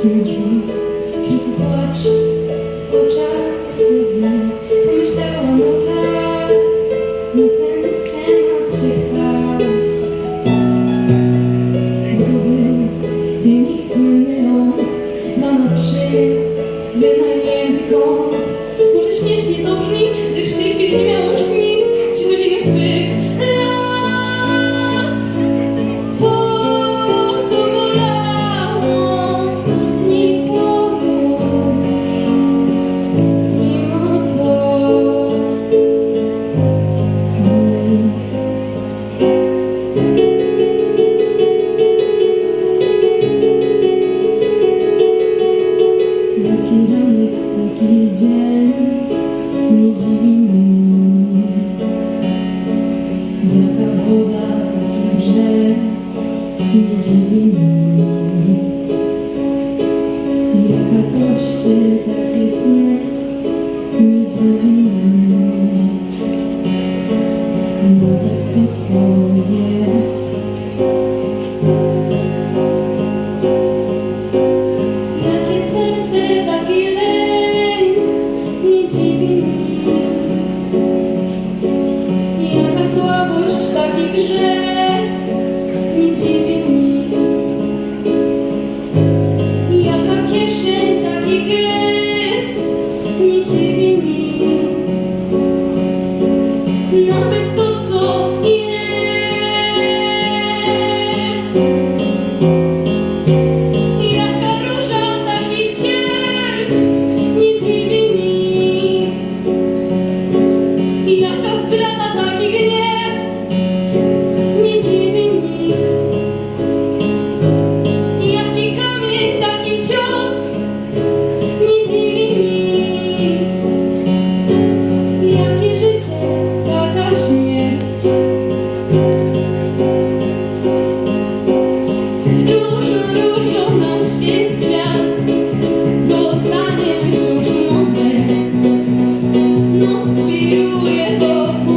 zamknę drzwi, cicho płacz w oczach łzy. Pomyślałam, no tak, znów ten schemat się chwal. Bo to był ten ich słynny ląd, 2-3, wynajęty kąt. Może śmiesznie to brzmi, lecz w tej chwili nie miało już nic, 3 godziny swych lat. To, co bolało, znikło już, mimo to. Jaki ranek, taki dzień, nie dziwi nic. Jaka woda, taki brzeg, nie dziwi nic. Jaka pościel, takie sny, nie dziwi nic. Nawet to, co jest. Jakie serce, taki lęk, nie dziwi nic. Jaka słabość, taki grzech, nie dziwi nic. Jaka kieszeń, taki gest, nie dziwi nic. Nawet to, co jest. Jaka róża, taki cień, nie dziwi nic. Jaka zdrada, taki gniew, nie dziwi nic. Jaki kamień, taki cios, nie dziwi nic. Jakie życie, taka śmierć. Różą, różą nasz jest świat, zostaniemy wciąż młode. Noc wiruje wokół